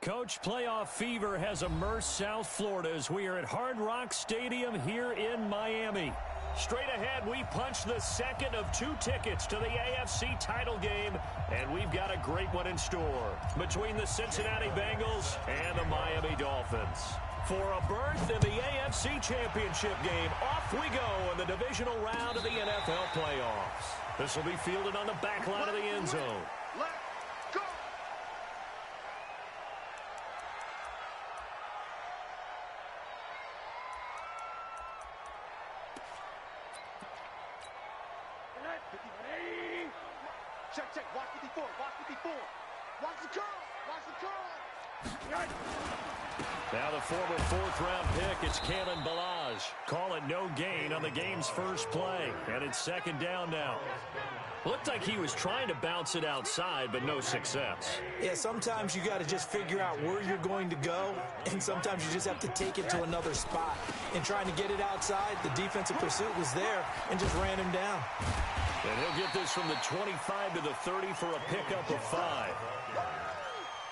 Coach, playoff fever has immersed South Florida as we are at Hard Rock Stadium here in Miami. Straight ahead, we punch the second of 2 tickets to the AFC title game, and we've got a great one in store between the Cincinnati Bengals and the Miami Dolphins. For a berth in the AFC Championship game, off we go in the divisional round of the NFL playoffs. This will be fielded on the back line of the end zone. Check, watch 54, watch 54. Watch the curl, watch the curl. Now the former 4th-round pick, it's Kalen Ballage. Call it no gain on the game's first play, and it's 2nd down now. Looked like he was trying to bounce it outside, but no success. Yeah, sometimes you got to just figure out where you're going to go, and sometimes you just have to take it to another spot. And trying to get it outside, the defensive pursuit was there and just ran him down. And he'll get this from the 25 to the 30 for a pickup of 5.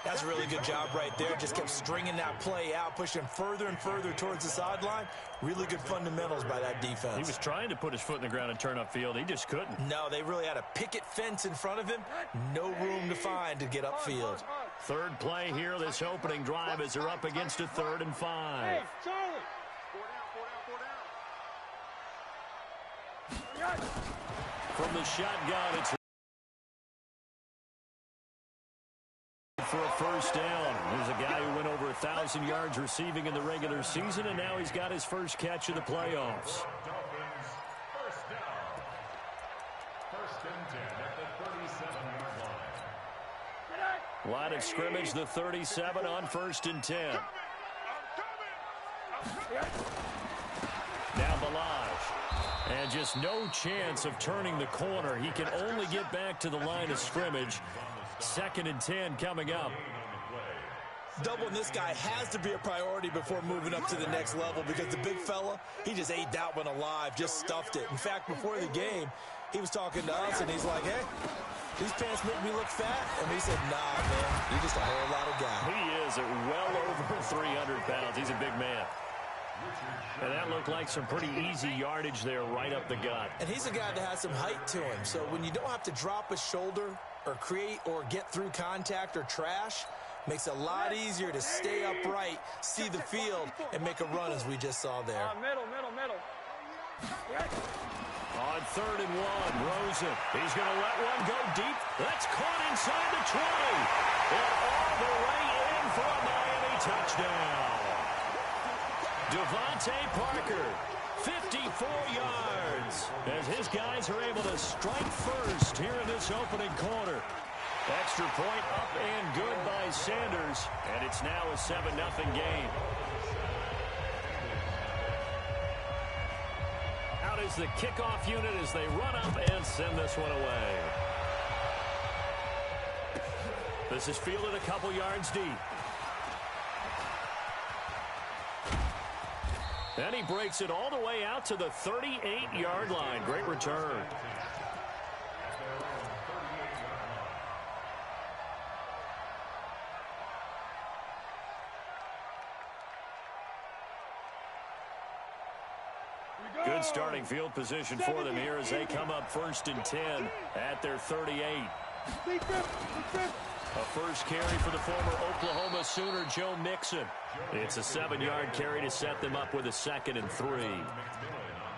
That's a really good job right there. Just kept stringing that play out, pushing further and further towards the sideline. Really good fundamentals by that defense. He was trying to put his foot in the ground and turn upfield. He just couldn't. No, they really had a picket fence in front of him. No room to find to get upfield. 3rd play here, this opening drive, as they're up against a 3rd and 5. Hey, Charlie. 4 down. From the shotgun, it's for a 1st down. Here's a guy who went over 1,000 yards receiving in the regular season, and now he's got his first catch of the playoffs. 1st down. 1st and 10 at the 37-yard line. Line of scrimmage, the 37 on 1st and 10. Now Ballage. And just no chance of turning the corner. He can only get back to the line of scrimmage. 2nd and 10 coming up. Doubling this guy has to be a priority before moving up to the next level because the big fella, he just ate that one alive, just stuffed it. In fact, before the game, he was talking to us, and he's like, hey, these pants make me look fat. And we said, nah, man, you're just a whole lot of guy. He is at well over 300 pounds. He's a big man. And that looked like some pretty easy yardage there right up the gut. And he's a guy that has some height to him. So when you don't have to drop a shoulder or create or get through contact or trash, makes it a lot easier to stay upright, see the field, and make a run as we just saw there. Middle. On 3rd and 1, Rosen. He's going to let one go deep. That's caught inside the 20. And all the way in for a Miami touchdown. Devontae Parker, 54 yards, as his guys are able to strike first here in this opening quarter. Extra point up and good by Sanders, and it's now a 7-0 game. Out is the kickoff unit as they run up and send this one away. This is fielded a couple yards deep. And he breaks it all the way out to the 38-yard line. Great return. Good starting field position for them here as they come up 1st and 10 at their 38. A first carry for the former Oklahoma Sooner, Joe Mixon. It's a 7-yard carry to set them up with a 2nd and 3.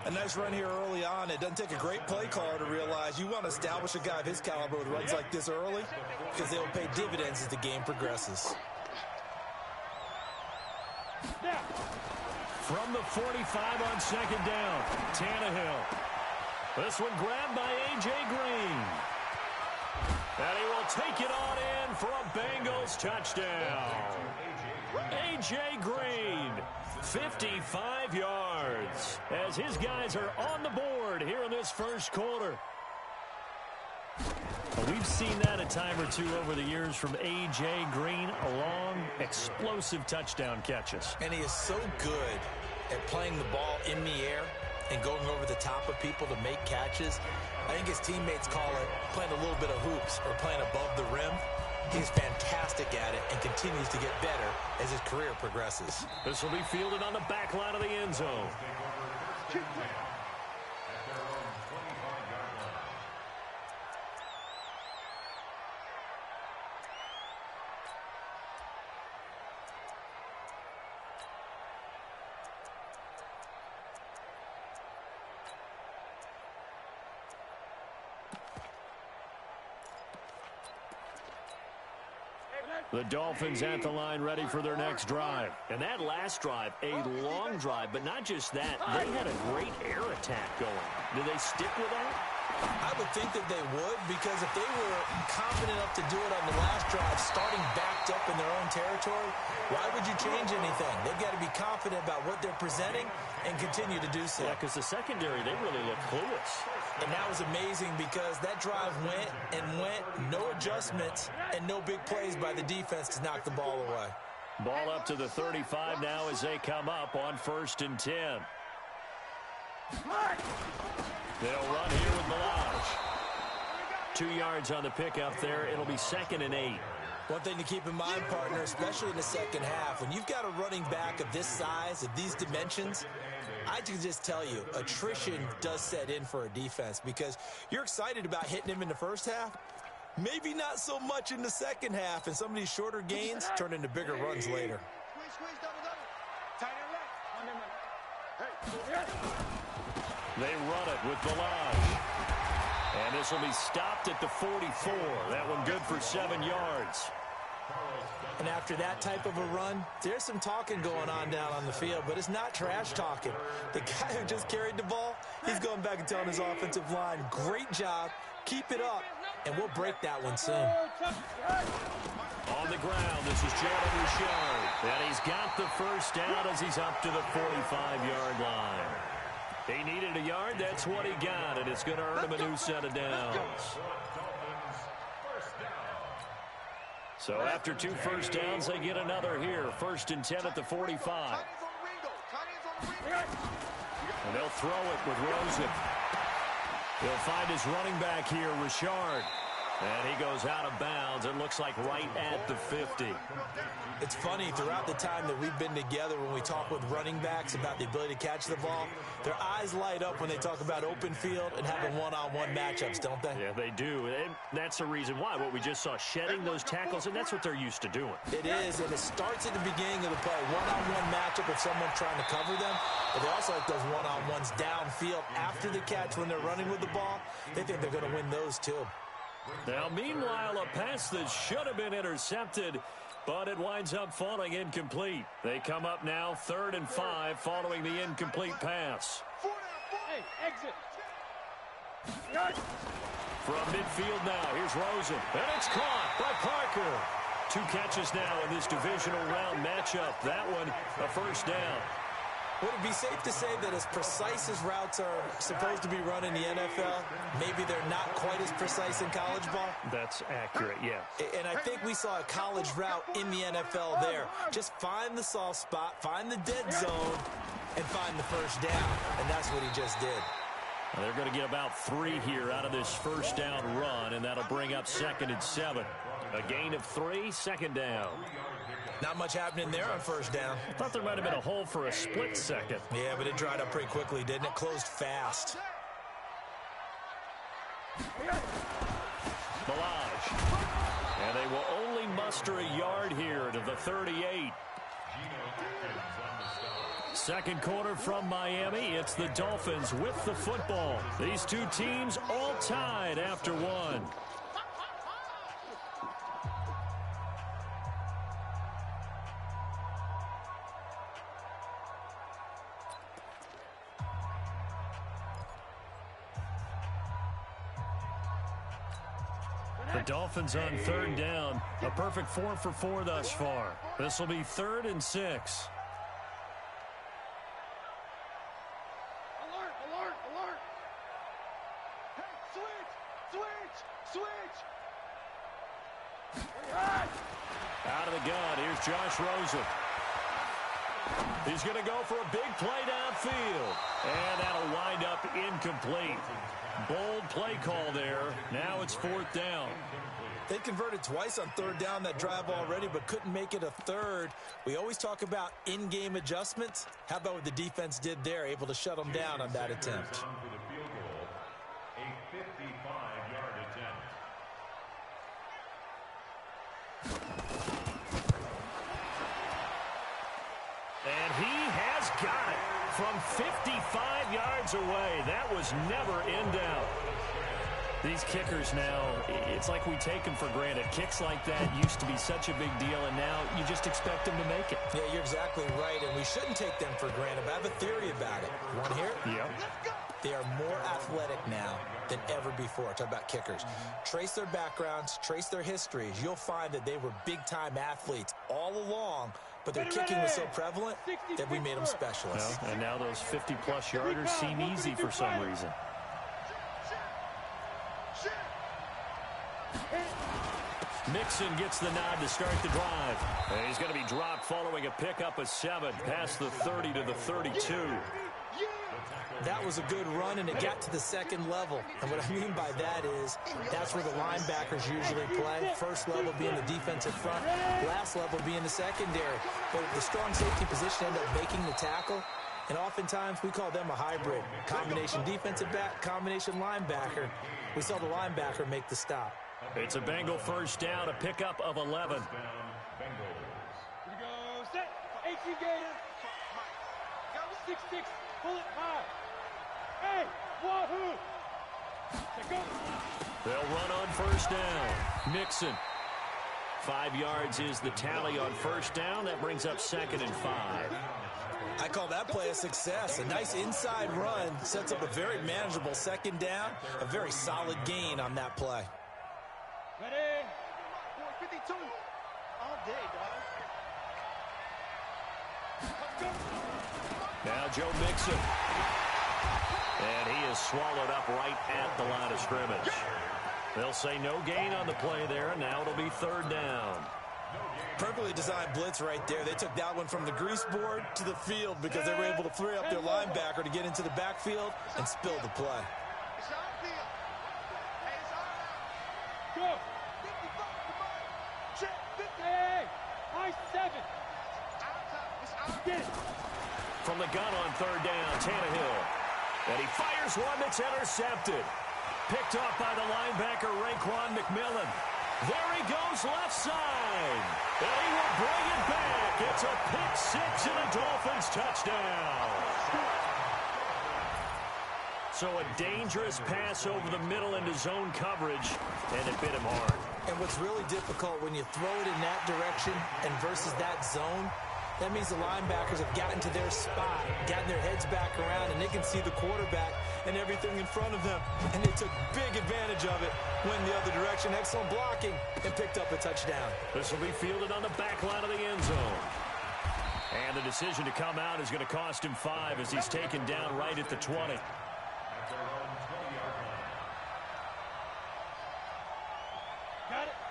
A nice run here early on. It doesn't take a great play caller to realize you want to establish a guy of his caliber with runs like this early because they will pay dividends as the game progresses. From the 45 on second down, Tannehill. This one grabbed by A.J. Green. And he will take it on in for a Bengals touchdown. A.J. Green, 55 yards, as his guys are on the board here in this first quarter. Well, we've seen that a time or two over the years from A.J. Green, long, explosive touchdown catches. And he is so good at playing the ball in the air and going over the top of people to make catches. I think his teammates call it playing a little bit of hoops or playing above the rim. He's fantastic at it and continues to get better as his career progresses. This will be fielded on the back line of the end zone. The Dolphins at the line ready for their next drive. And that last drive, a long drive, but not just that. They had a great air attack going. Do they stick with that? I would think that they would, because if they were confident enough to do it on the last drive, starting backed up in their own territory, why would you change anything? They've got to be confident about what they're presenting and continue to do so. Yeah, because the secondary, they really look clueless. And that was amazing because that drive went and went, no adjustments and no big plays by the defense to knock the ball away. Ball up to the 35 now as they come up on 1st and 10. They'll run here with Balaj. 2 yards on the pickup there. It'll be 2nd and 8. One thing to keep in mind, partner, especially in the second half, when you've got a running back of this size, of these dimensions, I can just tell you, attrition does set in for a defense because you're excited about hitting him in the first half. Maybe not so much in the second half, and some of these shorter gains turn into bigger runs later. They run it with Balaj. And this will be stopped at the 44. That one good for 7 yards. And after that type of a run, there's some talking going on down on the field, but it's not trash talking. The guy who just carried the ball, he's going back and telling his offensive line, great job, keep it up, and we'll break that one soon. On the ground, this is Jalen Richard. And he's got the first down as he's up to the 45-yard line. He needed a yard, that's what he got, and it's going to earn him a new set of downs. So after 2 first downs, they get another here. 1st and 10 at the 45. And they'll throw it with Rosen. He'll find his running back here, Richard. And he goes out of bounds. It looks like right at the 50. It's funny, throughout the time that we've been together, when we talk with running backs about the ability to catch the ball, their eyes light up when they talk about open field and having one-on-one matchups, don't they? Yeah, they do. And that's the reason why. What we just saw, shedding those tackles, and that's what they're used to doing. It is, and it starts at the beginning of the play. One-on-one matchup if someone's trying to cover them. But they also like those one-on-ones downfield after the catch when they're running with the ball. They think they're going to win those, too. Now, meanwhile, a pass that should have been intercepted, but it winds up falling incomplete. They come up now 3rd and 5 following the incomplete pass. Hey, exit. From midfield now, here's Rosen. And it's caught by Parker. 2 catches now in this divisional round matchup. That one, a first down. Would it be safe to say that as precise as routes are supposed to be run in the NFL, maybe they're not quite as precise in college ball? That's accurate, yeah. And I think we saw a college route in the NFL there. Just find the soft spot, find the dead zone, and find the first down. And that's what he just did. Well, they're going to get about 3 here out of this first down run, and that'll bring up 2nd and 7. A gain of 3, 2nd down. Not much happening there on first down. I thought there might have been a hole for a split second. Yeah, but it dried up pretty quickly, didn't it? Closed fast. Balaj. And they will only muster a yard here to the 38. Second quarter from Miami. It's the Dolphins with the football. These 2 teams all tied after 1. The Dolphins on third down. A perfect 4 for 4 thus far. This will be 3rd and 6. Alert, alert, alert. Hey, switch. Out of the gun, here's Josh Rosen. He's going to go for a big play downfield. And that'll wind up incomplete. Bold play call there. Now it's 4th down. They converted twice on 3rd down that drive already, but couldn't make it a 3rd. We always talk about in-game adjustments. How about what the defense did there, able to shut them down on that attempt? For the field goal, a 55-yard attempt. And he has got it from 55 yards away. That was never in doubt. These kickers now, it's like we take them for granted. Kicks like that used to be such a big deal, and now you just expect them to make it. Yeah, you're exactly right, and we shouldn't take them for granted. But I have a theory about it. You want to hear it? Yep. They are more athletic now than ever before. Talk about kickers. Trace their backgrounds, trace their histories. You'll find that they were big-time athletes all along, but their kicking was so prevalent that we made them specialists. Well, and now those 50-plus yarders seem easy for some reason. Mixon gets the nod to start the drive. And he's going to be dropped following a pickup of 7 past the 30 to the 32. That was a good run, and it got to the second level. And what I mean by that is that's where the linebackers usually play. First level being the defensive front, last level being the secondary. But the strong safety position ended up making the tackle. And oftentimes we call them a hybrid. Combination defensive back, combination linebacker. We saw the linebacker make the stop. It's a Bengal first down, a pickup of 11. Here we go, set. 18 Gator. 6-6. Pull it high. Hey, wahoo. Go. They'll run on first down. Mixon. 5 yards is the tally on first down. That brings up 2nd and 5. I call that play a success. A nice inside run sets up a very manageable 2nd down. A very solid gain on that play. Ready? 452. All day, dog. Now Joe Mixon. And he is swallowed up right at the line of scrimmage. They'll say no gain on the play there, and now it'll be 3rd down. Perfectly designed blitz right there. They took that one from the grease board to the field because they were able to free up their linebacker to get into the backfield and spill the play. It's our field. Hey, it's all out. Go. 55. Check. 50. Hey, high 7. It's our get it. From the gun on 3rd down, Tannehill. And he fires one that's intercepted. Picked off by the linebacker, Raekwon McMillan. There he goes left side. And he will bring it back. It's a pick 6 and a Dolphins touchdown. So a dangerous pass over the middle into zone coverage, and it bit him hard. And what's really difficult when you throw it in that direction and versus that zone, that means the linebackers have gotten to their spot, gotten their heads back around, and they can see the quarterback and everything in front of them. And they took big advantage of it, went the other direction, excellent blocking, and picked up a touchdown. This will be fielded on the back line of the end zone. And the decision to come out is going to cost him 5 as he's taken down right at the 20.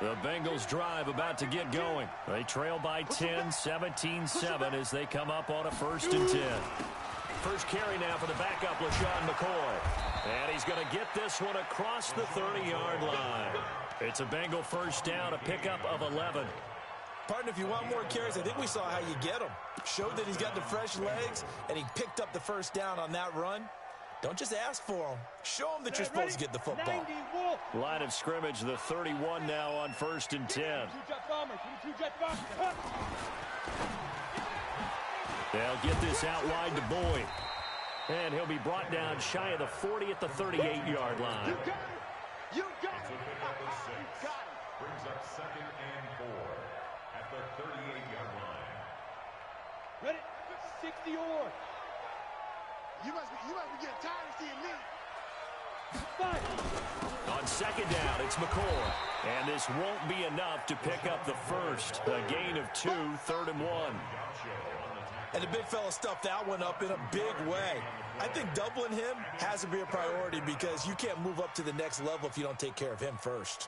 The Bengals drive about to get going. They trail by 10, 17-7 as they come up on a 1st and 10. First carry now for the backup, LaShawn McCoy. And he's going to get this one across the 30-yard line. It's a Bengal first down, a pickup of 11. Partner, if you want more carries, I think we saw how you get them. Showed that he's got the fresh legs, and he picked up the first down on that run. Don't just ask for them. Show them that you're supposed to get the football. Line of scrimmage, the 31 now on 1st and 10. They'll get this out wide to Boyd. And he'll be brought down shy of the 40 at the 38-yard line. You got it. You got it. Brings up 2nd and 4 at the 38-yard line. Ready? 60 or. You must be getting tired of seeing me. 5. On On second down, it's McCoy. And this won't be enough to pick up the first. A gain of 2, 3rd and 1. And the big fella stuffed that one up in a big way. I think doubling him has to be a priority because you can't move up to the next level if you don't take care of him first.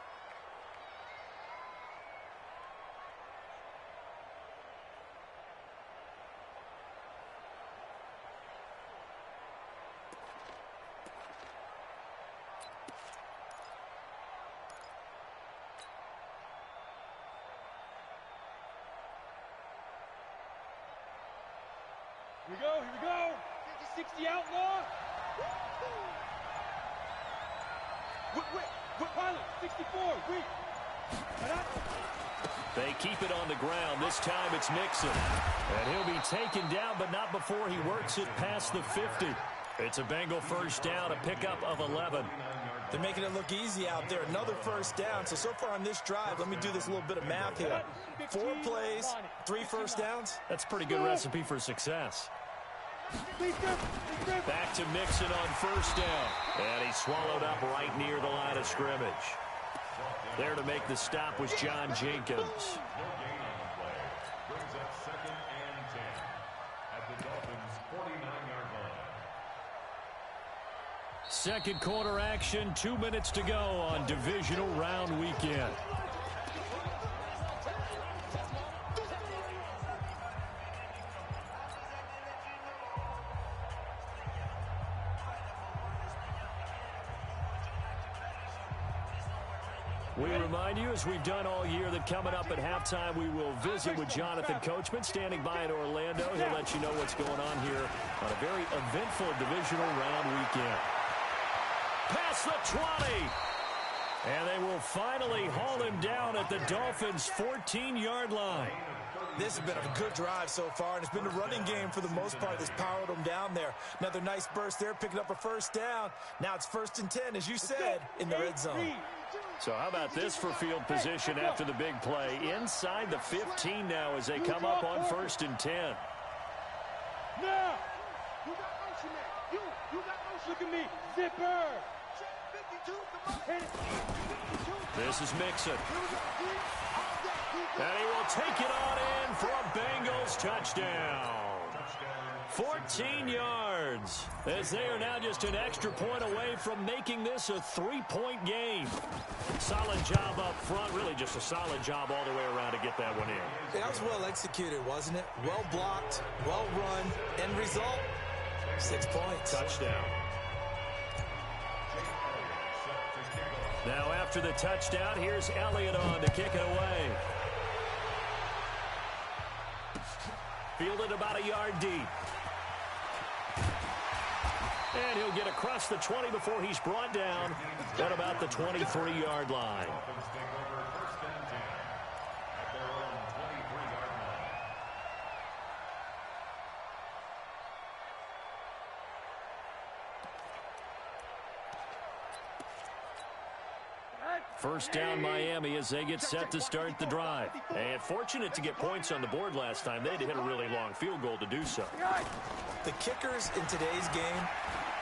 Here we go. 60 outlaw. Pilot, 64, They keep it on the ground. This time it's Mixon. And he'll be taken down, but not before he works it past the 50. It's a Bengal first down, a pickup of 11. They're making it look easy out there. Another first down. So far on this drive, let me do this little bit of math here. 4 plays, 3 first downs. That's a pretty good recipe for success. Back to Mixon on first down. And he's swallowed up right near the line of scrimmage. There to make the stop was John Jenkins. No gain on the play. Brings up 2nd and 10 at the Dolphins' 49-yard line. Second quarter action, 2 minutes to go on divisional round weekend. We remind you, as we've done all year, that coming up at halftime, we will visit with Jonathan Coachman, standing by in Orlando. He'll let you know what's going on here on a very eventful divisional round weekend. Past the 20. And they will finally haul him down at the Dolphins' 14-yard line. This has been a good drive so far, and it's been the running game for the most part that's powered them down there. Another nice burst there, picking up a first down. Now it's 1st and 10, as you said, in the red zone. So how about this for field position after the big play? Inside the 15 now as they come up on 1st and 10. Now, you got motion there. You got motion. Look at me, zipper. This is Mixon. And he will take it on in for a Bengals touchdown. 14 yards, as they are now just an extra point away from making this a 3-point game. Solid job up front, really just a solid job all the way around to get that one in. That was well executed, wasn't it? Well blocked, well run. End result, 6 points. Touchdown. Now after the touchdown, here's Elliott on to kick it away. Fielded about a yard deep. And he'll get across the 20 before he's brought down at about the 23-yard line. First down Miami as they get set to start the drive. And fortunate to get points on the board last time. They had to hit a really long field goal to do so. The kickers in today's game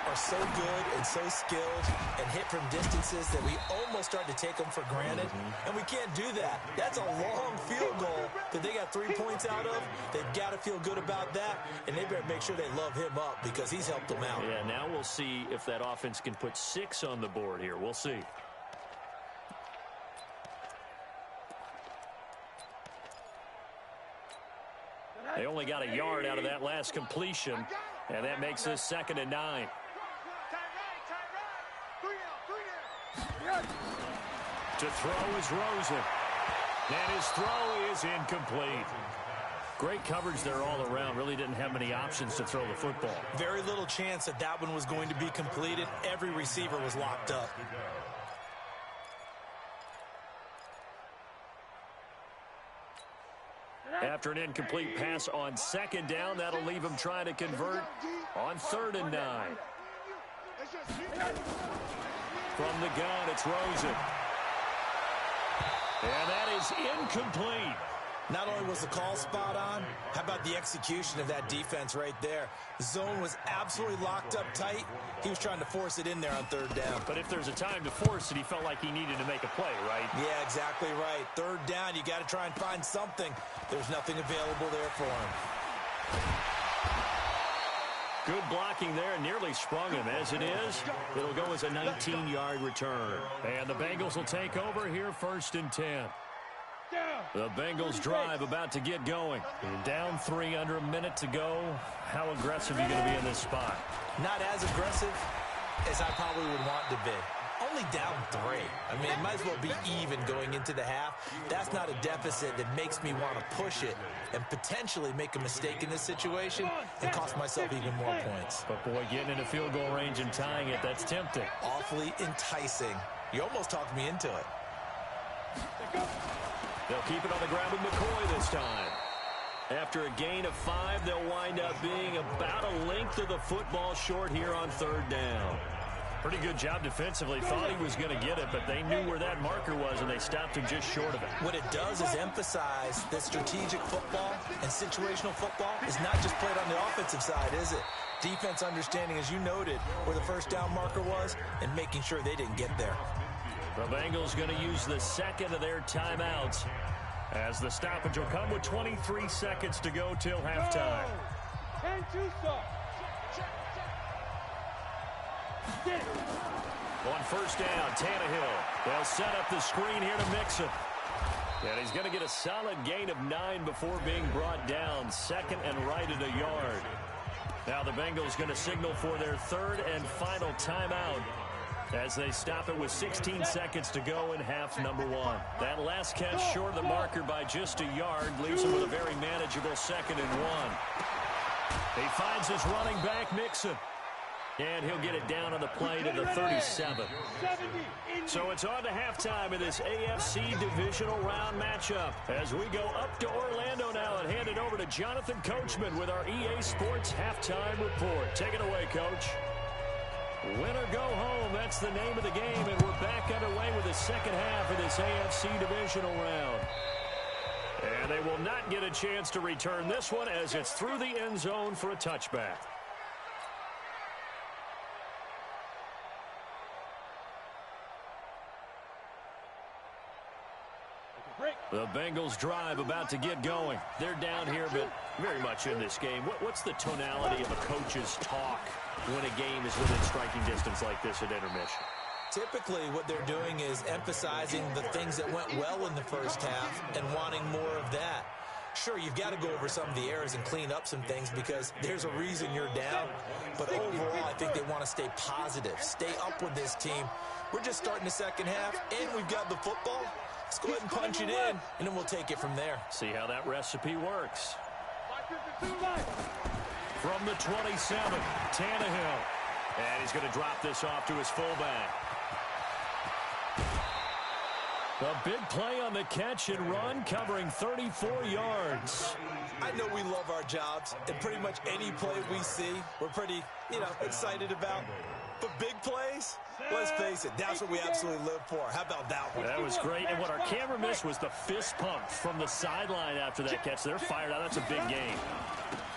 are so good and so skilled and hit from distances that we almost start to take them for granted. And we can't do that. That's a long field goal that they got 3 points out of. They've got to feel good about that, and they better make sure they love him up because he's helped them out. Yeah, now we'll see if that offense can put 6 on the board here. We'll see. They only got a yard out of that last completion, and that makes this 2nd and 9. To throw is Rosen. And his throw is incomplete. Great coverage there all around. Really didn't have many options to throw the football. Very little chance that that one was going to be completed. Every receiver was locked up. After an incomplete pass on 2nd down, that'll leave him trying to convert on 3rd and 9. From the gun, it's Rosen. And that is incomplete. Not only was the call spot on, how about the execution of that defense right there? The zone was absolutely locked up tight. He was trying to force it in there on third down. But if there's a time to force it, he felt like he needed to make a play, right? Yeah, exactly right. Third down, you got to try and find something. There's nothing available there for him. Good blocking there, nearly sprung him. As it is, it'll go as a 19-yard return. And the Bengals will take over here, 1st and 10. The Bengals drive about to get going. Down 3, under a minute to go. How aggressive are you going to be in this spot? Not as aggressive as I probably would want to be. Only down 3. I mean, it might as well be even going into the half. That's not a deficit that makes me want to push it and potentially make a mistake in this situation and cost myself even more points. But, boy, getting into field goal range and tying it, that's tempting. Awfully enticing. You almost talked me into it. They'll keep it on the ground with McCoy this time. After a gain of 5, they'll wind up being about a length of the football short here on 3rd down. Pretty good job defensively. Thought he was going to get it, but they knew where that marker was, and they stopped him just short of it. What it does is emphasize that strategic football and situational football is not just played on the offensive side, is it? Defense understanding, as you noted, where the first down marker was and making sure they didn't get there. The Bengals going to use the second of their timeouts as the stoppage will come with 23 seconds to go till halftime. On 1st down, Tannehill. They'll set up the screen here to Mixon. And he's going to get a solid gain of 9 before being brought down. 2nd and right at a yard. Now the Bengals going to signal for their 3rd and final timeout as they stop it with 16 seconds to go in half number 1. That last catch short of the marker by just a yard leaves him with a very manageable 2nd and 1. He finds his running back, Mixon. And he'll get it down on the play to the 37. So it's on to halftime in this AFC divisional round matchup as we go up to Orlando now and hand it over to Jonathan Coachman with our EA Sports Halftime Report. Take it away, Coach. Win or go home, that's the name of the game, and we're back underway with the second half of this AFC divisional round. And they will not get a chance to return this one as it's through the end zone for a touchback. The Bengals drive about to get going. They're down here, but very much in this game. What's the tonality of a coach's talk when a game is within striking distance like this at intermission? Typically, what they're doing is emphasizing the things that went well in the first half and wanting more of that. Sure, you've got to go over some of the errors and clean up some things because there's a reason you're down. But overall, I think they want to stay positive, stay up with this team. We're just starting the second half, and we've got the football. Let's go ahead and punch it in, and then we'll take it from there. See how that recipe works. From the 27, Tannehill. And he's going to drop this off to his fullback. A big play on the catch and run, covering 34 yards. I know we love our jobs, and pretty much any play we see, we're pretty, excited about. But big plays, let's face it, that's what we absolutely live for. How about that one? That was great, and what our camera missed was the fist pump from the sideline after that catch. They're fired out. That's a big game.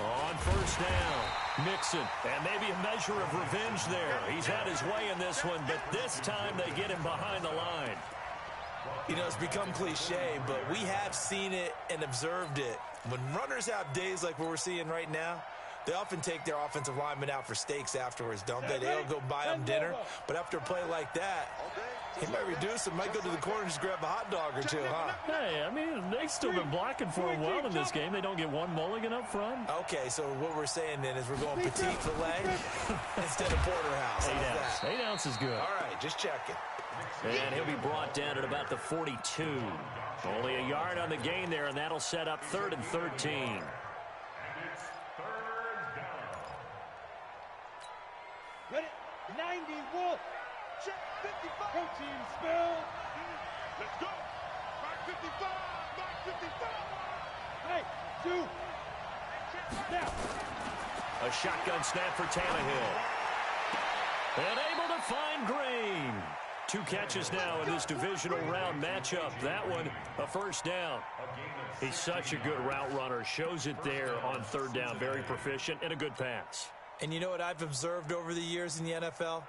On 1st down, Mixon, and maybe a measure of revenge there. He's had his way in this one, but this time they get him behind the line. It's become cliche, but we have seen it and observed it. When runners have days like what we're seeing right now, they often take their offensive linemen out for steaks afterwards, don't they? They'll go buy them dinner. But after a play like that, he might reduce it, might go to the corner and just grab a hot dog or two, huh? Hey, I mean, they've still been blocking for him well in this game. They don't get one mulligan up front. Okay, so what we're saying then is we're going petite filet instead of porterhouse. 8 ounce is good. All right, just checking. And he'll be brought down at about the 42. Only a yard on the gain there, and that'll set up 3rd and 13. Ready? 90 Wolf. Check 55. Protein spill. Let's go. Mark 55. Mark 55. Hey, 2. Now. A shotgun snap for Tannehill. And able to find Green. 2 catches now in this divisional round matchup. That one, a first down. He's such a good route runner. Shows it there on 3rd down. Very proficient and a good pass. And you know what I've observed over the years in the NFL?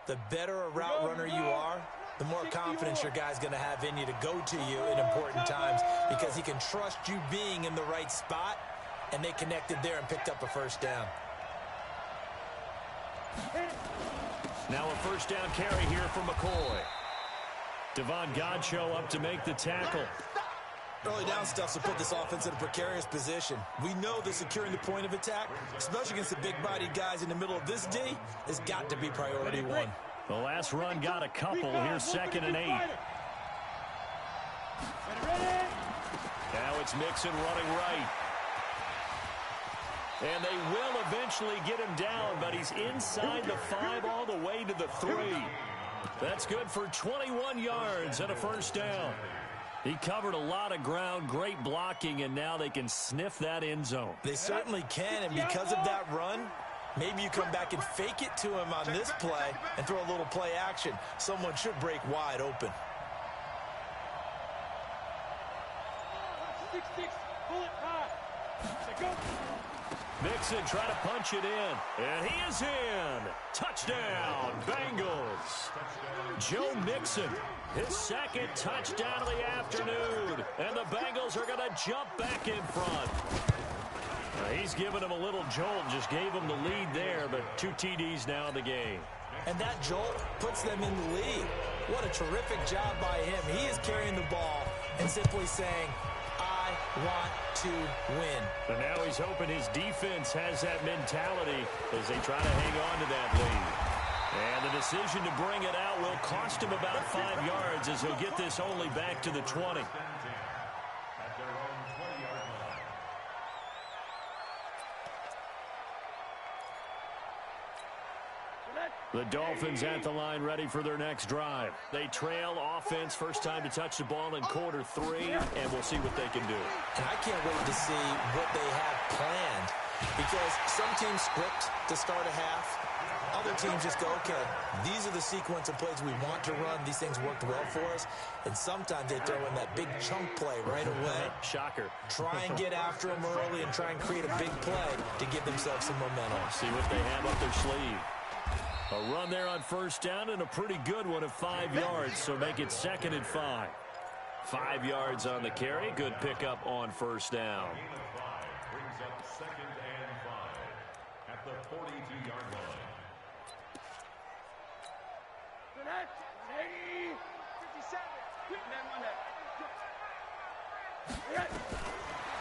The better a route runner you are, the more confidence your guy's going to have in you to go to you in important times because he can trust you being in the right spot, and they connected there and picked up a first down. Now a first down carry here for McCoy. Devon Godchaux up to make the tackle. Early down stuff will put this offense in a precarious position. We know that securing the point of attack, especially against the big-bodied guys in the middle of this D, has got to be priority 1. The last run got a couple. Here's 2nd and 8. Now it's Mixon running right. And they will eventually get him down, but he's inside the 5 all the way to the 3. That's good for 21 yards and a first down. He covered a lot of ground, great blocking, and now they can sniff that end zone. They certainly can, and because of that run, maybe you come back and fake it to him on this play and throw a little play action. Someone should break wide open. 6-6, pull it high. Go. Mixon trying to punch it in, and he is in. Touchdown, Bengals. Joe Mixon, his 2nd touchdown of the afternoon, and the Bengals are going to jump back in front. He's given him a little jolt, just gave him the lead there, but 2 TDs now in the game. And that jolt puts them in the lead. What a terrific job by him. He is carrying the ball and simply saying, I want to win. And now he's hoping his defense has that mentality as they try to hang on to that lead. And the decision to bring it out will cost him about 5 yards as he'll get this only back to the 20. The Dolphins at the line ready for their next drive. They trail offense, first time to touch the ball in quarter 3, and we'll see what they can do. And I can't wait to see what they have planned because some teams script to start a half. Other teams just go, okay, these are the sequence of plays we want to run. These things worked well for us. And sometimes they throw in that big chunk play right away. Shocker. Try and get after them early and try and create a big play to give themselves some momentum. See what they have up their sleeve. A run there on first down and a pretty good one of 5 yards, so make it 2nd and 5. 5 yards on the carry. Good pickup on first down. Brings up 2nd and 5 at the 42-yard line.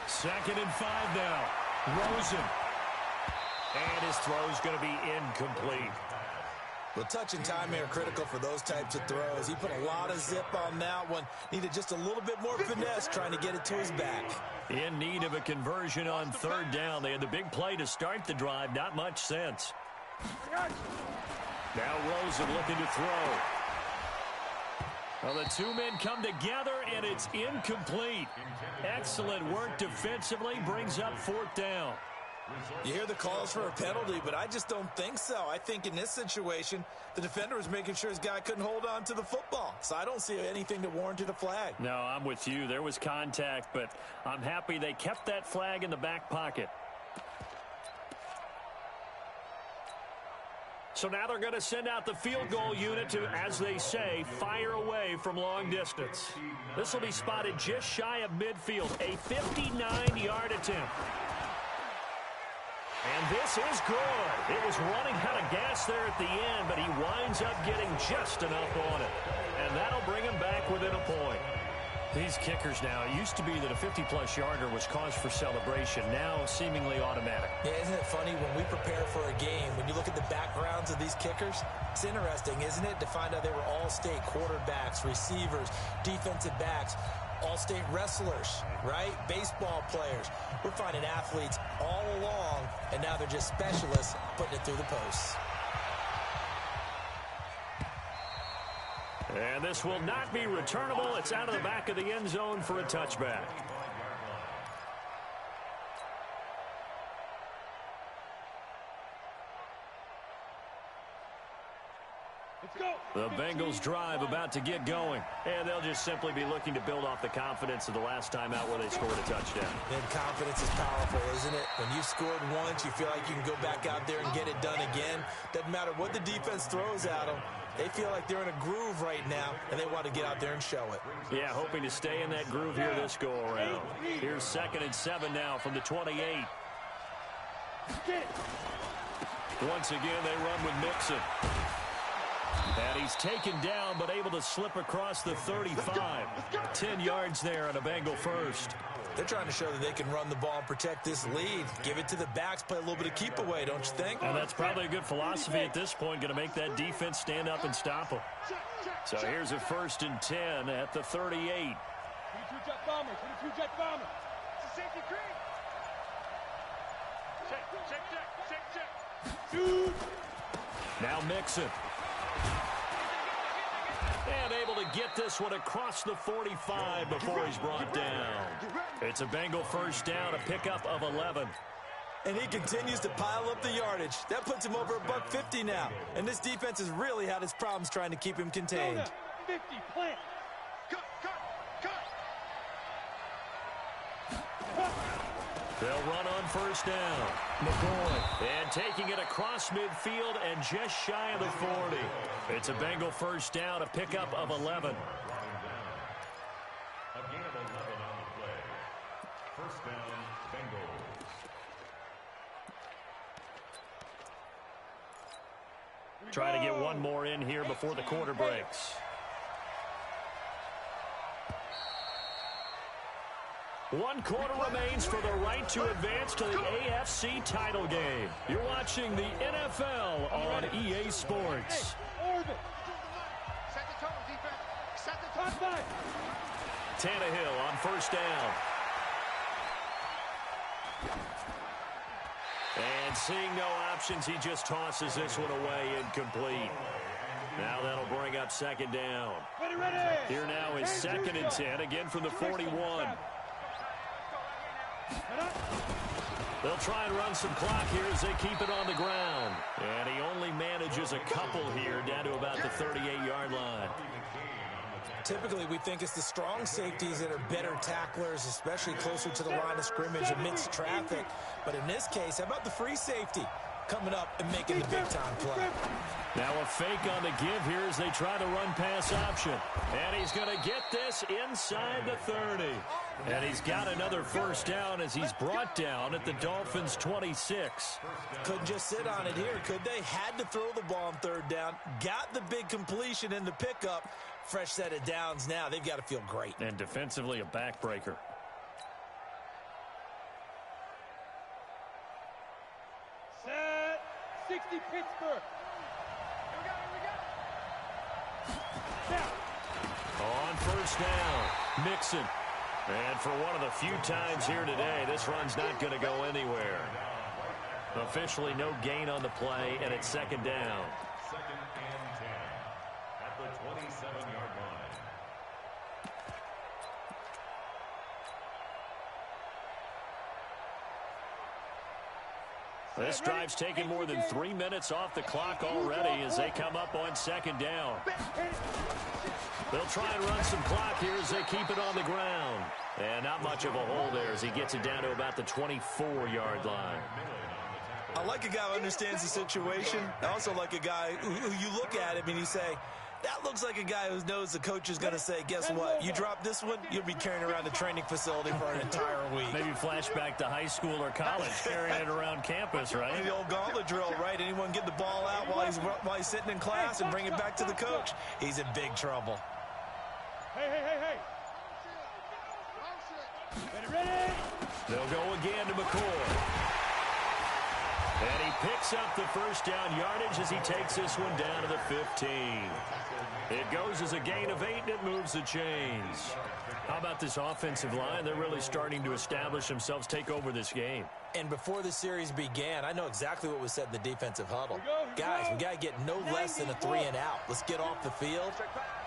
2nd and 5 now. Rosen. And his throw's going to be incomplete. Well, touch and timing are critical for those types of throws. He put a lot of zip on that one. Needed just a little bit more finesse trying to get it to his back. In need of a conversion on 3rd down. They had the big play to start the drive. Not much sense. Now Rosen looking to throw. Well, the 2 men come together, and it's incomplete. Excellent work defensively. Brings up 4th down. You hear the calls for a penalty, but I just don't think so. I think in this situation, the defender was making sure his guy couldn't hold on to the football. So I don't see anything that warranted a flag. No, I'm with you. There was contact, but I'm happy they kept that flag in the back pocket. So now they're going to send out the field goal unit to, as they say, fire away from long distance. This will be spotted just shy of midfield, a 59-yard attempt. And this is good. It was running out of gas there at the end, but he winds up getting just enough on it. And that'll bring him back within a point. These kickers now, it used to be that a 50-plus yarder was cause for celebration. Now seemingly automatic. Yeah, isn't it funny when we prepare for a game, when you look at the backgrounds of these kickers, it's interesting, isn't it, to find out they were all-state quarterbacks, receivers, defensive backs, all-state wrestlers, right? Baseball players. We're finding athletes all along, and now they're just specialists putting it through the posts. And this will not be returnable. It's out of the back of the end zone for a touchback. Let's go. The Bengals drive about to get going. And they'll just simply be looking to build off the confidence of the last time out where they scored a touchdown. And confidence is powerful, isn't it? When you've scored once, you feel like you can go back out there and get it done again. Doesn't matter what the defense throws at them. They feel like they're in a groove right now, and they want to get out there and show it. Yeah, hoping to stay in that groove here this go-around. Here's 2nd and 7 now from the 28. Once again, they run with Mixon. And he's taken down, but able to slip across the 35. 10 yards there on a Bengal first. They're trying to show that they can run the ball and protect this lead. Give it to the backs, play a little bit of keep away, don't you think? And that's probably a good philosophy at this point, going to make that defense stand up and stop them. So here's a 1st and 10 at the 38. 22 jet bombers, 22 jet bombers. It's a safety cream. Check. Now Mixon. And able to get this one across the 45 before he's brought down. It's a Bengal first down, a pickup of 11. And he continues to pile up the yardage. That puts him over $150 now. And this defense has really had its problems trying to keep him contained. 50, plant. Cut. They'll run on first down. McCoy. And taking it across midfield and just shy of the 40. It's a Bengal first down, a pickup of 11. A gain of 11 on the play. First down, Bengals. Try to get one more in here before the quarter breaks. One quarter remains for the right to advance to the AFC title game. You're watching the NFL on EA Sports. Orbit. Set the tone, defense. Set the tone. Tannehill on first down. And seeing no options, he just tosses this one away incomplete. Now that'll bring up 2nd down. Ready. Here now is 2nd and 10, again from the 41. They'll try and run some clock here as they keep it on the ground. And he only manages a couple here down to about the 38-yard line. Typically, we think it's the strong safeties that are better tacklers, especially closer to the line of scrimmage amidst traffic. But in this case, how about the free safety coming up and making the big-time play? Now a fake on the give here as they try to run pass option. And he's going to get this inside the 30. And he's got another first down as he's brought down at the Dolphins' 26. Couldn't just sit on it here, could they? Had to throw the ball on 3rd down. Got the big completion in the pickup. Fresh set of downs now. They've got to feel great. And defensively, a backbreaker. Set. 60 Pittsburgh. On first down, Mixon. And for one of the few times here today, this run's not going to go anywhere. Officially no gain on the play, and it's 2nd down. 2nd and 10 at the 27-yard line. This drive's taken more than 3 minutes off the clock already as they come up on 2nd down. They'll try and run some clock here as they keep it on the ground. And not much of a hole there as he gets it down to about the 24-yard line. I like a guy who understands the situation. I also like a guy who you look at him and you say, that looks like a guy who knows the coach is going to say, guess what? You drop this one, you'll be carrying around the training facility for an entire week. Maybe flashback to high school or college, carrying it around campus, right? The old gauntlet drill, right? Anyone get the ball out while he's sitting in class and bring it back to the coach? He's in big trouble. Hey. Ready. They'll go again to McCoy. And he picks up the first down yardage as he takes this one down to the 15. It goes as a gain of 8, and it moves the chains. How about this offensive line? They're really starting to establish themselves, take over this game. And before the series began, I know exactly what was said in the defensive huddle. Guys, we got to get no less than a 3-and-out. Let's get off the field.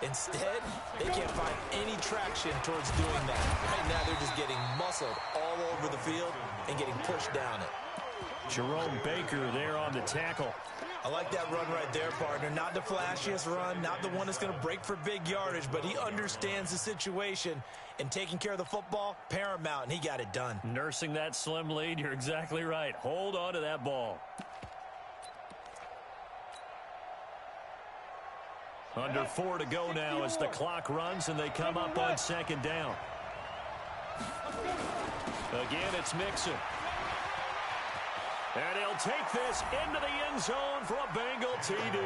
Instead, they can't find any traction towards doing that. Right now, they're just getting muscled all over the field and getting pushed down it. Jerome Baker there on the tackle. I like that run right there, partner. Not the flashiest run, not the one that's going to break for big yardage, but he understands the situation, and taking care of the football, paramount, and he got it done. Nursing that slim lead, you're exactly right. Hold on to that ball. Under 4 to go now as the clock runs and they come up on second down. Again, it's Mixon. And he'll take this into the end zone for a Bengal TD.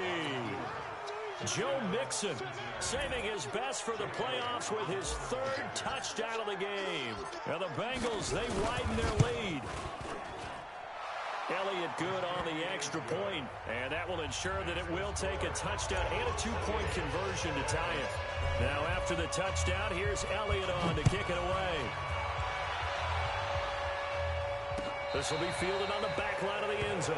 Joe Mixon saving his best for the playoffs with his 3rd touchdown of the game. Now the Bengals, they widen their lead. Elliott good on the extra point, and that will ensure that it will take a touchdown and a 2-point conversion to tie it. Now after the touchdown, here's Elliott on to kick it away. This will be fielded on the back line of the end zone.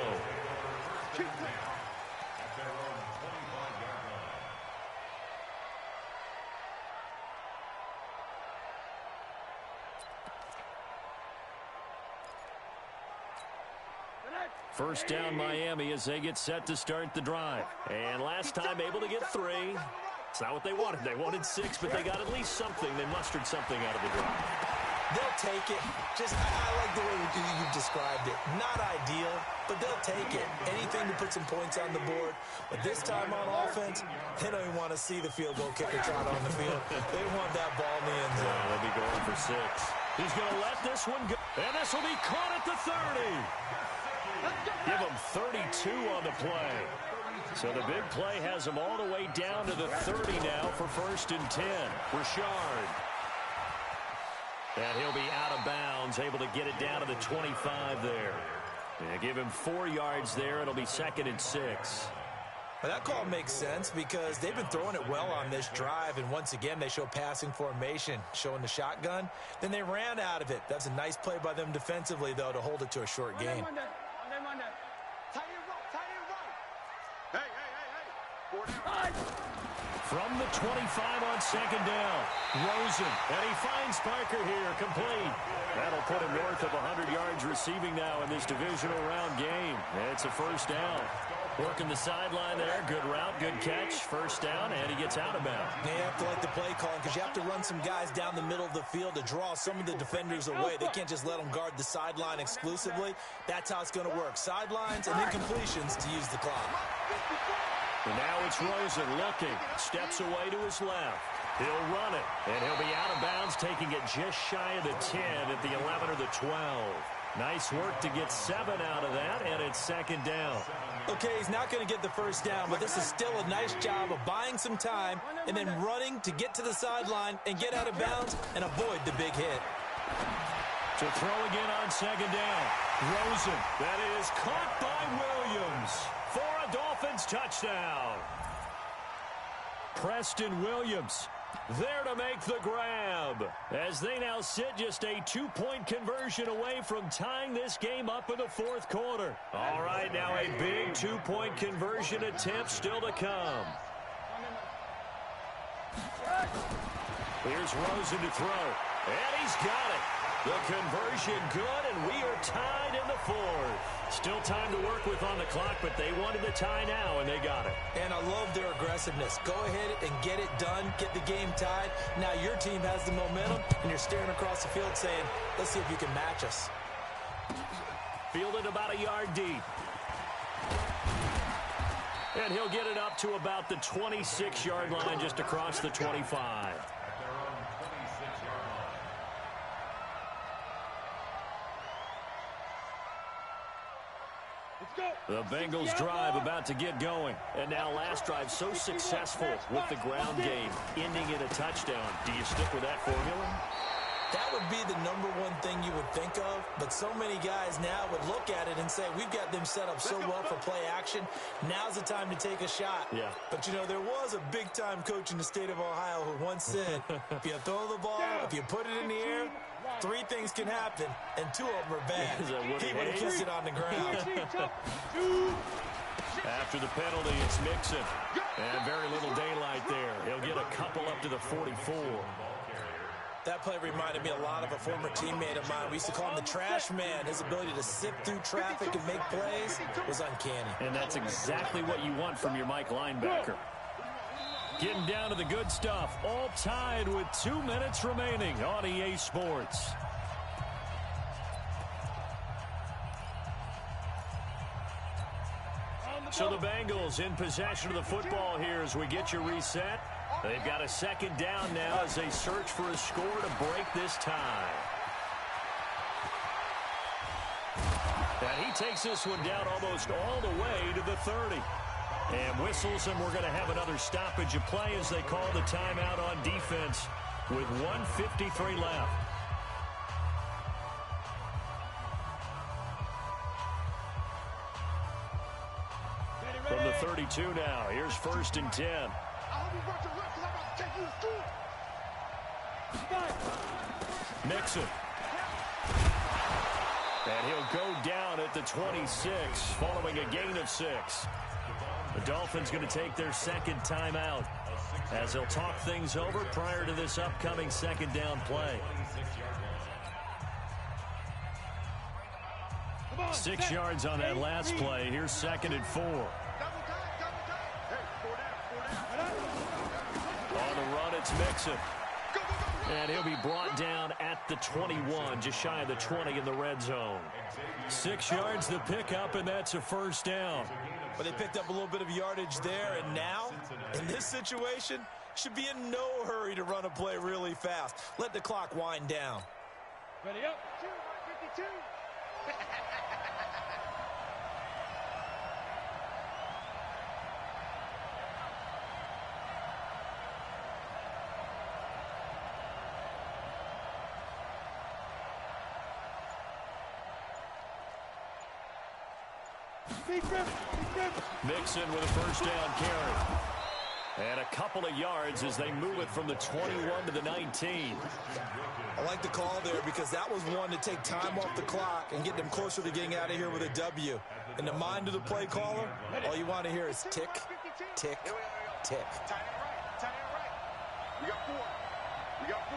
First down Miami as they get set to start the drive. And last time able to get 3. It's not what they wanted. They wanted 6, but they got at least something. They mustered something out of the drive. They'll take it. I like the way you described it. Not ideal, but they'll take it. Anything to put some points on the board. But this time on offense, they don't even want to see the field goal kicker trot on the field. They want that ball in the end zone. Yeah, they'll be going for 6. He's going to let this one go. And this will be caught at the 30. Give him 32 on the play. So the big play has him all the way down to the 30 now for 1st and 10. Richard. And he'll be out of bounds, able to get it down to the 25 there. Yeah, give him 4 yards there. It'll be 2nd and 6. Well, that call makes sense because they've been throwing it well on this drive, and once again they show passing formation, showing the shotgun. Then they ran out of it. That's a nice play by them defensively, though, to hold it to a short game. From the 25 on 2nd down, Rosen, and he finds Parker here, complete. That'll put him north of 100 yards receiving now in this divisional round game. It's a 1st down. Working the sideline there, good route, good catch, 1st down, and he gets out of bounds. They have to like the play calling because you have to run some guys down the middle of the field to draw some of the defenders away. They can't just let them guard the sideline exclusively. That's how it's going to work. Sidelines and then completions to use the clock. And now it's Rosen looking, steps away to his left. He'll run it, and he'll be out of bounds, taking it just shy of the 10 at the 11 or the 12. Nice work to get 7 out of that, and it's 2nd down. Okay, he's not going to get the 1st down, but this is still a nice job of buying some time and then running to get to the sideline and get out of bounds and avoid the big hit. To throw again on 2nd down. Rosen, that is caught by Williams for a Dolphins touchdown. Preston Williams there to make the grab as they now sit just a 2-point conversion away from tying this game up in the 4th quarter. All right, now a big 2-point conversion attempt still to come. Here's Rosen to throw, and he's got it. The conversion good, and we are tied in the 4th. Still time to work with on the clock, but they wanted the tie now, and they got it. And I love their aggressiveness. Go ahead and get it done, get the game tied. Now your team has the momentum, and you're staring across the field saying, let's see if you can match us. Fielded about a yard deep. And he'll get it up to about the 26-yard line, just across the 25. The Bengals drive about to get going. And now last drive so successful with the ground game, ending in a touchdown. Do you stick with that formula? That would be the #1 thing you would think of, but so many guys now would look at it and say, we've got them set up so well for play action. Now's the time to take a shot. Yeah. But, you know, there was a big-time coach in the state of Ohio who once said, if you throw the ball, if you put it in the air, 3 things can happen, and 2 of them are bad. He would have kissed it on the ground. After the penalty, it's Mixon. And very little daylight there. He'll get a couple up to the 44. That play reminded me a lot of a former teammate of mine. We used to call him the trash man. His ability to sift through traffic and make plays was uncanny. And that's exactly what you want from your Mike linebacker. Getting down to the good stuff. All tied with 2 minutes remaining on EA Sports. So the Bengals in possession of the football here as we get you reset. They've got a second down now as they search for a score to break this tie. And he takes this one down almost all the way to the 30. And whistles, and we're going to have another stoppage of play as they call the timeout on defense with 1:53 left. From the 32 now, here's 1st and 10. I hope you brought your left because I'm about to take you to school. Mixon. And he'll go down at the 26 following a gain of 6. The Dolphins going to take their second timeout as they'll talk things over prior to this upcoming second down play. 6 yards on that last play. Here's 2nd and 4. On the run, it's Mixon. And he'll be brought down at the 21, just shy of the 20 in the red zone. 6 yards the pickup, and that's a first down. But they picked up a little bit of yardage there, and now, in this situation, should be in no hurry to run a play really fast. Let the clock wind down. Ready up. 52. Mixon with a first down carry. And a couple of yards as they move it from the 21 to the 19. I like the call there because that was one to take time off the clock and get them closer to getting out of here with a W. In the mind of the play caller, all you want to hear is tick, tick, tick. Tight end right. Tight end right. We got 4. We got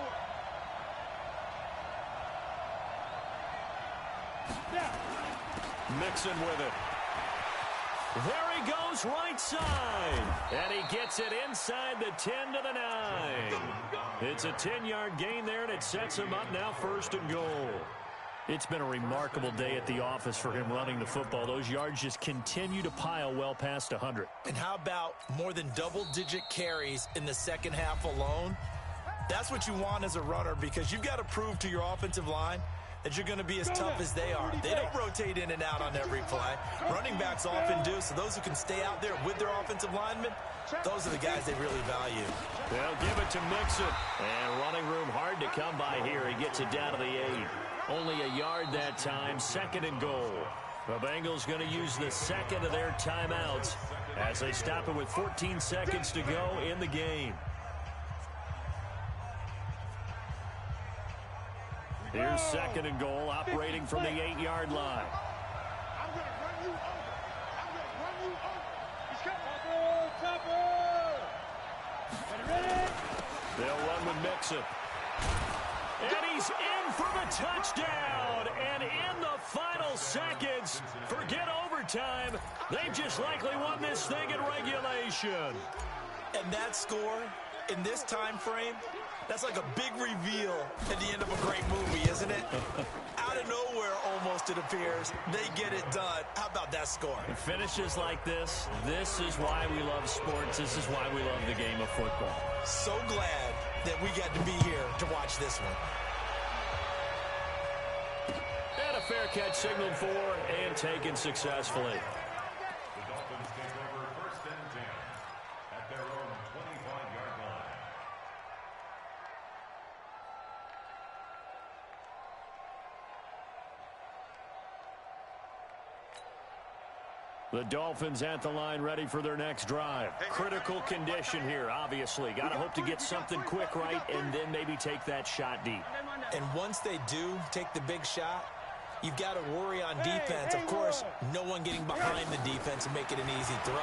4. Mixon with it. There he goes right side. And he gets it inside the 10 to the 9. It's a 10-yard gain there, and it sets him up now 1st and goal. It's been a remarkable day at the office for him running the football. Those yards just continue to pile well past 100. And how about more than double-digit carries in the second half alone? That's what you want as a runner because you've got to prove to your offensive line that you're going to be as tough as they are. They don't rotate in and out on every play. Running backs often do, so those who can stay out there with their offensive linemen, those are the guys they really value. They'll give it to Mixon. And running room hard to come by here. He gets it down to the 8. Only a yard that time, 2nd and goal. The Bengals going to use the second of their timeouts as they stop it with 14 seconds to go in the game. Here's 2nd and goal, operating from the 8-yard line. I'm going to run you over. I'm going to run you over. He's coming. Ready? They'll run with Mixon. And he's in for the touchdown. And in the final seconds, forget overtime. They've just likely won this thing in regulation. And that score in this time frame, that's like a big reveal at the end of a great movie, isn't it? Out of nowhere, almost, it appears, they get it done. How about that score? It finishes like this. This is why we love sports. This is why we love the game of football. So glad that we got to be here to watch this one. And a fair catch signaled for and taken successfully. The Dolphins take over 1st and 10 at their own 25-yard line. The Dolphins at the line ready for their next drive. Critical condition here, obviously. Got to hope to get something quick right and then maybe take that shot deep. And once they do take the big shot, you've got to worry on defense. Of course, no one getting behind the defense and make it an easy throw.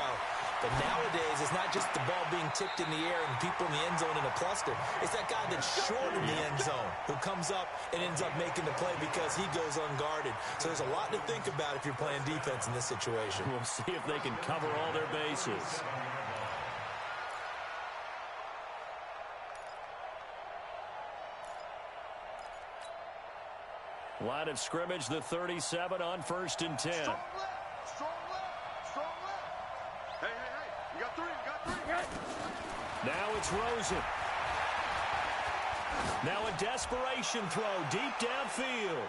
But nowadays, it's not just the ball being tipped in the air and people in the end zone in a cluster. It's that guy that's short in the end zone who comes up and ends up making the play because he goes unguarded. So there's a lot to think about if you're playing defense in this situation. We'll see if they can cover all their bases. Line of scrimmage, the 37 on 1st and 10. Strong left, strong left, strong left. Hey, you got three. Now it's Rosen. Now a desperation throw deep downfield.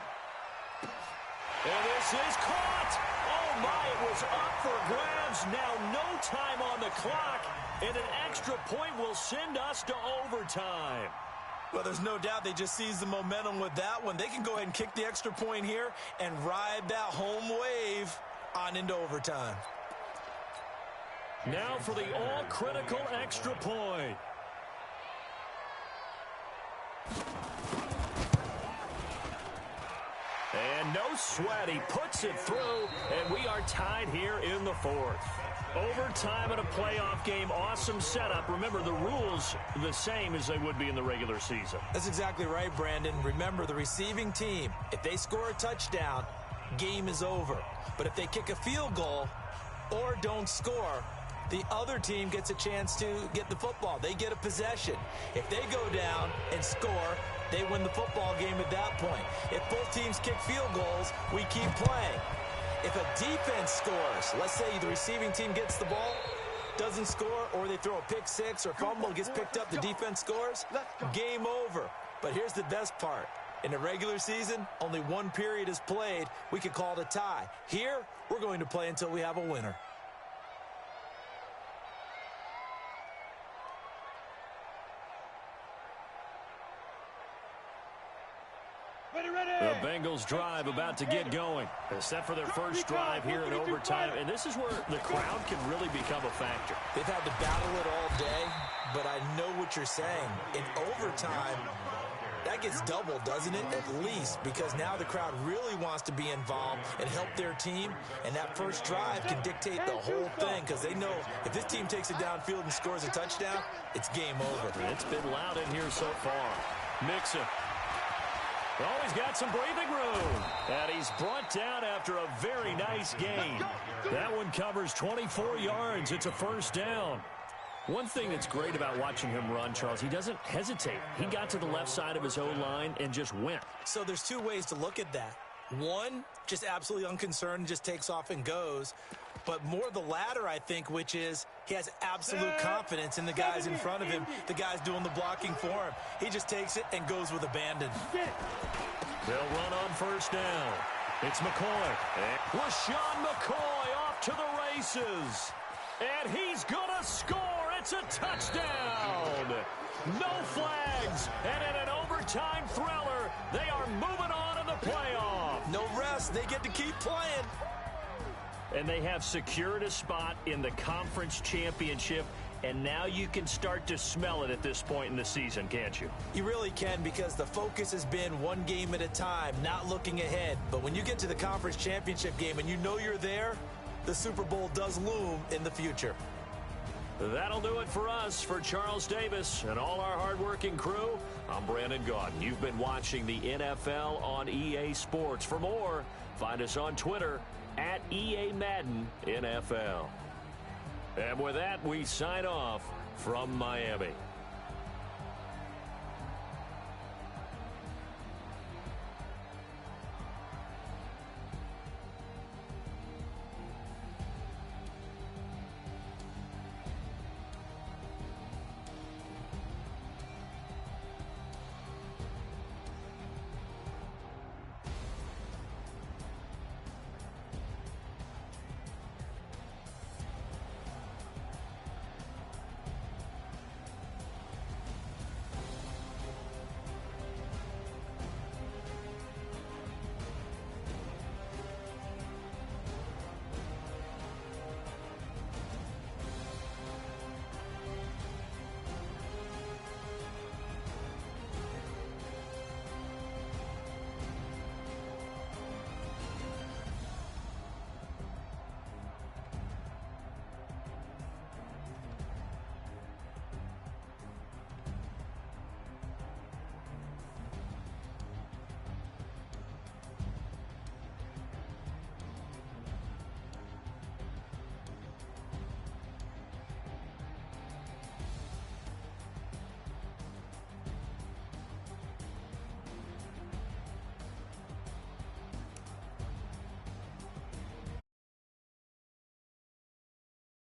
And this is caught. Oh, my, it was up for grabs. Now no time on the clock, and an extra point will send us to overtime. Well, there's no doubt they just seized the momentum with that one. They can go ahead and kick the extra point here and ride that home wave on into overtime. Now for the all-critical extra point. And no sweat. He puts it through, and we are tied here in the 4th. Overtime in a playoff game, awesome setup. Remember, the rules the same as they would be in the regular season. That's exactly right, Brandon. Remember, the receiving team, if they score a touchdown, game is over. But if they kick a field goal or don't score, the other team gets a chance to get the football. They get a possession. If they go down and score, they win the football game at that point. If both teams kick field goals, we keep playing. If a defense scores, let's say the receiving team gets the ball, doesn't score, or they throw a pick six or fumble, gets picked up, the defense scores, game over. But here's the best part. In a regular season, only one period is played. We could call it a tie. Here, we're going to play until we have a winner. The Bengals drive about to get going. They're set for their first drive here in overtime, and this is where the crowd can really become a factor. They've had to battle it all day, but I know what you're saying. In overtime, that gets doubled, doesn't it? At least, because now the crowd really wants to be involved and help their team, and that first drive can dictate the whole thing because they know if this team takes it downfield and scores a touchdown, it's game over. It's been loud in here so far. Mixon. Oh, he's got some breathing room. And he's brought down after a very nice gain. That one covers 24 yards. It's a first down. One thing that's great about watching him run, Charles, he doesn't hesitate. He got to the left side of his O-line and just went. So there's two ways to look at that. One, just absolutely unconcerned, just takes off and goes. But more the latter, I think, which is he has absolute confidence in the guys in front of him, the guys doing the blocking for him. He just takes it and goes with abandon. They'll run on first down. It's McCoy. LaShawn McCoy off to the races. And he's going to score. It's a touchdown. No flags. And in an overtime thriller, they are moving on in the playoff. No rest. They get to keep playing. And they have secured a spot in the conference championship, and now you can start to smell it at this point in the season, can't you? You really can, because the focus has been one game at a time, not looking ahead. But when you get to the conference championship game and you know you're there, the Super Bowl does loom in the future. That'll do it for us. For Charles Davis and all our hardworking crew, I'm Brandon Gaudin. You've been watching the NFL on EA Sports. For more, find us on Twitter at EA Madden NFL. And with that, we sign off from Miami.